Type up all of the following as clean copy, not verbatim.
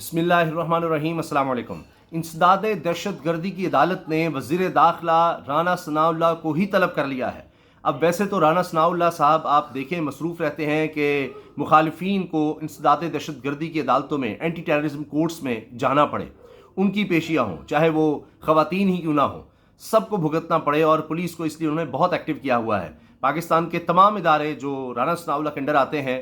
بسم اللہ الرحمن الرحیم۔ السلام علیکم۔ انسداد دہشت گردی کی عدالت نے وزیر داخلہ رانا ثناء اللہ کو ہی طلب کر لیا ہے۔ اب ویسے تو رانا ثناء اللہ صاحب آپ دیکھیں مصروف رہتے ہیں کہ مخالفین کو انسداد دہشت گردی کی عدالتوں میں اینٹی ٹیررزم کورٹس میں جانا پڑے، ان کی پیشیاں ہوں، چاہے وہ خواتین ہی کیوں نہ ہوں، سب کو بھگتنا پڑے، اور پولیس کو اس لیے انہوں نے بہت ایکٹیو کیا ہوا ہے۔ پاکستان کے تمام ادارے جو رانا ثناء اللہ کے انڈر آتے ہیں،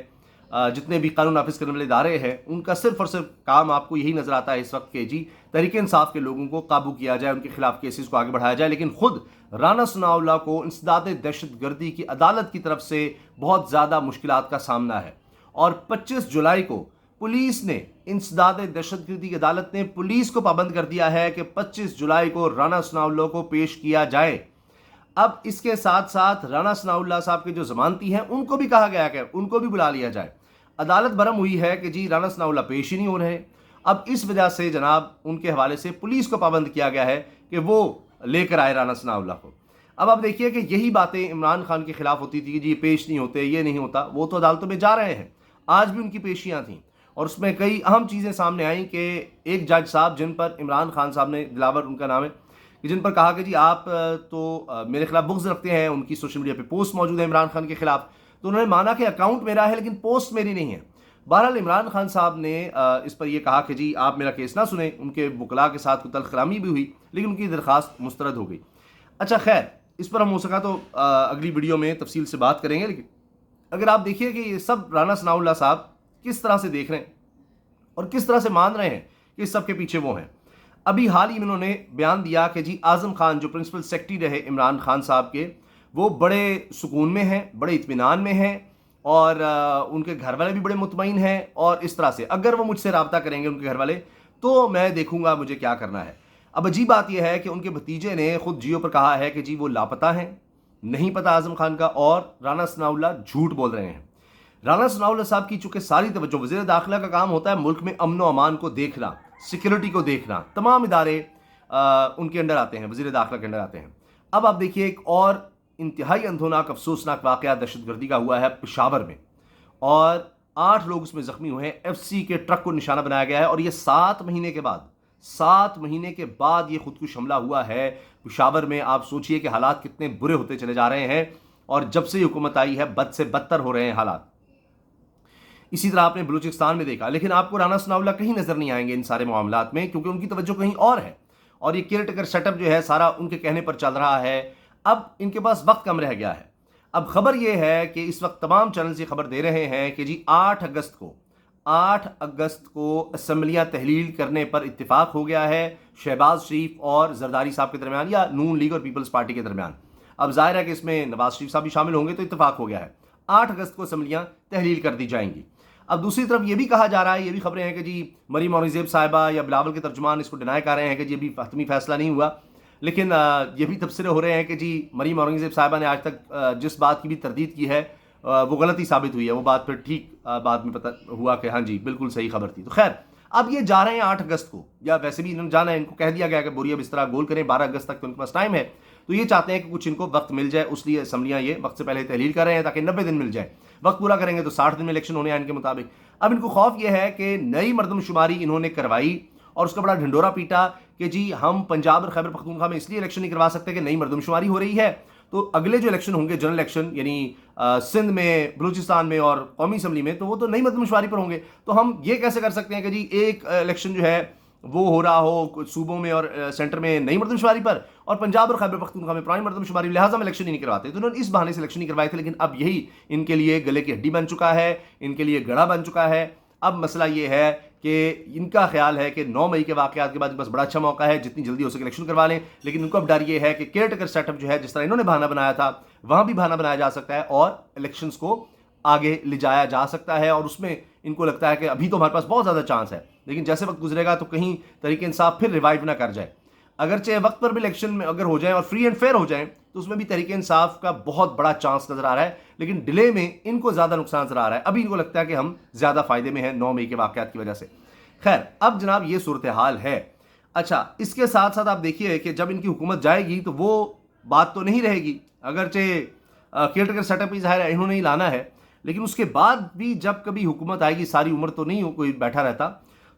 جتنے بھی قانون نافذ کرنے والے ادارے ہیں، ان کا صرف اور صرف کام آپ کو یہی نظر آتا ہے اس وقت کہ جی تحریک انصاف کے لوگوں کو قابو کیا جائے، ان کے خلاف کیسز کو آگے بڑھایا جائے، لیکن خود رانا ثناء اللہ کو انسداد دہشت گردی کی عدالت کی طرف سے بہت زیادہ مشکلات کا سامنا ہے۔ اور 25 جولائی کو پولیس نے انسداد دہشت گردی کی عدالت نے پولیس کو پابند کر دیا ہے کہ 25 جولائی کو رانا ثناء اللہ کو پیش کیا جائے۔ اب اس کے ساتھ ساتھ رانا ثناء اللہ صاحب کے جو ضمانتی ہیں ان کو بھی کہا گیا کہ ان کو بھی بلا لیا جائے۔ عدالت برہم ہوئی ہے کہ جی رانا ثناء اللہ پیش ہی نہیں ہو رہے۔ اب اس وجہ سے جناب ان کے حوالے سے پولیس کو پابند کیا گیا ہے کہ وہ لے کر آئے رانا ثناء اللہ کو۔ اب آپ دیکھیے کہ یہی باتیں عمران خان کے خلاف ہوتی تھی کہ جی پیش نہیں ہوتے، یہ نہیں ہوتا، وہ تو عدالتوں میں جا رہے ہیں، آج بھی ان کی پیشیاں تھیں، اور اس میں کئی اہم چیزیں سامنے آئیں کہ ایک جج صاحب جن پر عمران خان صاحب نے، دلاور ان کا نام ہے، کہ جن پر کہا کہ جی آپ تو میرے خلاف بغض رکھتے ہیں، ان کی سوشل میڈیا پہ پوسٹ موجود ہے عمران خان کے خلاف، تو انہوں نے مانا کہ اکاؤنٹ میرا ہے لیکن پوسٹ میری نہیں ہے۔ بہرحال عمران خان صاحب نے اس پر یہ کہا کہ جی آپ میرا کیس نہ سنیں، ان کے وکلاء کے ساتھ کوئی تلخ کلامی بھی ہوئی لیکن ان کی درخواست مسترد ہو گئی۔ اچھا خیر، اس پر ہم ہو سکا تو اگلی ویڈیو میں تفصیل سے بات کریں گے، لیکن اگر آپ دیکھیے کہ یہ سب رانا ثناء اللہ صاحب کس طرح سے دیکھ رہے ہیں اور کس طرح سے مان رہے ہیں کہ اس سب کے پیچھے وہ ہیں۔ ابھی حال ہی میں انہوں نے بیان دیا کہ جی اعظم خان جو پرنسپل سیکرٹری رہے عمران خان صاحب کے، وہ بڑے سکون میں ہیں، بڑے اطمینان میں ہیں، اور ان کے گھر والے بھی بڑے مطمئن ہیں، اور اس طرح سے اگر وہ مجھ سے رابطہ کریں گے ان کے گھر والے تو میں دیکھوں گا مجھے کیا کرنا ہے۔ اب عجیب بات یہ ہے کہ ان کے بھتیجے نے خود جیو پر کہا ہے کہ جی وہ لاپتہ ہیں، نہیں پتہ اعظم خان کا، اور رانا ثناء اللہ جھوٹ بول رہے ہیں۔ رانا ثناء اللہ صاحب کی چونکہ ساری توجہ، وزیر داخلہ کا کام ہوتا ہے ملک میں امن و امان کو دیکھنا، سیکیورٹی کو دیکھنا، تمام ادارے ان کے انڈر آتے ہیں، وزیر داخلہ کے انڈر آتے ہیں۔ اب آپ دیکھیے ایک اور انتہائی اندھوناک افسوسناک واقعہ دہشت گردی کا ہوا ہے پشاور میں، اور 8 لوگ اس میں زخمی ہوئے ہیں۔ ایف سی کے ٹرک کو نشانہ بنایا گیا ہے، اور یہ 7 مہینے کے بعد یہ خودکش حملہ ہوا ہے پشاور میں۔ آپ سوچئے کہ حالات کتنے برے ہوتے چلے جا رہے ہیں، اور جب سے یہ حکومت آئی ہے بد سے بدتر ہو رہے ہیں حالات۔ اسی طرح آپ نے بلوچستان میں دیکھا، لیکن آپ کو رانا ثناء اللہ کہیں نظر نہیں آئیں گے ان سارے معاملات میں، کیونکہ ان کی توجہ کہیں اور ہے، اور یہ کیئر ٹیکر سیٹ اپ جو ہے سارا ان کے کہنے پر چل رہا ہے۔ اب ان کے پاس وقت کم رہ گیا ہے۔ اب خبر یہ ہے کہ اس وقت تمام چینلز یہ خبر دے رہے ہیں کہ جی 8 اگست کو اسمبلیاں تحلیل کرنے پر اتفاق ہو گیا ہے شہباز شریف اور زرداری صاحب کے درمیان، یا نون لیگ اور پیپلز پارٹی کے درمیان۔ اب ظاہر ہے کہ اس میں نواز شریف صاحب بھی شامل ہوں گے، تو اتفاق ہو گیا ہے 8 اگست کو اسمبلیاں تحلیل کر دی جائیں گی۔ اب دوسری طرف یہ بھی کہا جا رہا ہے، یہ بھی خبریں ہیں کہ جی مریم اورنگزیب صاحبہ یا بلاول کے ترجمان اس کو ڈینائی کر رہے ہیں کہ جی ابھی حتمی فیصلہ نہیں ہوا، لیکن یہ بھی تبصرے ہو رہے ہیں کہ جی مریم اورنگزیب صاحبہ نے آج تک جس بات کی بھی تردید کی ہے وہ غلطی ثابت ہوئی ہے، وہ بات پھر ٹھیک بعد میں پتہ ہوا کہ ہاں جی بالکل صحیح خبر تھی۔ تو خیر، اب یہ جا رہے ہیں 8 اگست کو، یا ویسے بھی انہوں نے جانا ہے، ان کو کہہ دیا گیا کہ بوریا بستر گول کریں، 12 اگست تک تو ان کے پاس ٹائم ہے، تو یہ چاہتے ہیں کہ کچھ ان کو وقت مل جائے، اس لیے اسمبلیاں یہ وقت سے پہلے تحلیل کر رہے ہیں تاکہ 90 دن مل جائے۔ وقت پورا کریں گے تو 60 دن میں الیکشن ہونے ہیں ان کے مطابق۔ اب ان کو خوف یہ ہے کہ نئی مردم شماری انہوں نے کروائی اور اس کا بڑا ڈھنڈورا پیٹا کہ جی ہم پنجاب اور خیبر پختونخوا میں اس لیے الیکشن نہیں کروا سکتے کہ نئی مردم شماری ہو رہی ہے، تو اگلے جو الیکشن ہوں گے جنرل الیکشن، یعنی سندھ میں، بلوچستان میں اور قومی اسمبلی میں، تو وہ تو نئی مردم شماری پر ہوں گے، تو ہم یہ کیسے کر سکتے ہیں کہ جی ایک الیکشن جو ہے وہ ہو رہا ہو صوبوں میں اور سینٹر میں نئی مردم شماری پر، اور پنجاب اور خیبر پختونخوا میں پرانی مردم شماری، لہٰذا ہم الیکشن ہی نہیں کرواتے۔ تو انہوں نے اس بہانے سے الیکشن نہیں کروائے تھے، لیکن اب یہی ان کے لیے گلے کی ہڈی بن چکا ہے، ان کے لیے گڑھا بن چکا ہے۔ اب مسئلہ یہ ہے کہ ان کا خیال ہے کہ 9 مئی کے واقعات کے بعد بس بڑا اچھا موقع ہے، جتنی جلدی ہو سکے الیکشن کروا لیں، لیکن ان کو اب ڈر یہ ہے کہ کیئر ٹیکر سیٹ اپ جو ہے جس طرح انہوں نے بہانہ بنایا تھا وہاں بھی بہانہ بنایا جا سکتا ہے، اور الیکشنز کو آگے لے جایا جا سکتا ہے، اور اس میں ان کو لگتا ہے کہ ابھی تو ہمارے پاس بہت زیادہ چانس ہے، لیکن جیسے وقت گزرے گا تو کہیں تحریک انصاف پھر ریوائیو نہ کر جائے۔ اگرچہ وقت پر بھی الیکشن میں اگر ہو جائیں اور فری اینڈ فیئر ہو جائیں تو اس میں بھی تحریک انصاف کا بہت بڑا چانس نظر آ رہا ہے، لیکن ڈیلے میں ان کو زیادہ نقصان نظر آ رہا ہے۔ ابھی ان کو لگتا ہے کہ ہم زیادہ فائدے میں ہیں 9 مئی کے واقعات کی وجہ سے۔ خیر، اب جناب یہ صورتحال ہے۔ اچھا، اس کے ساتھ ساتھ آپ دیکھیے کہ جب ان کی حکومت جائے گی تو وہ بات تو نہیں رہے گی، اگرچہ کیئر ٹیکر سیٹ اپ ہی ظاہر ہے انہوں نے ہی لانا ہے، لیکن اس کے بعد بھی جب کبھی حکومت آئے گی، ساری عمر تو نہیں کوئی بیٹھا رہتا،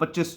25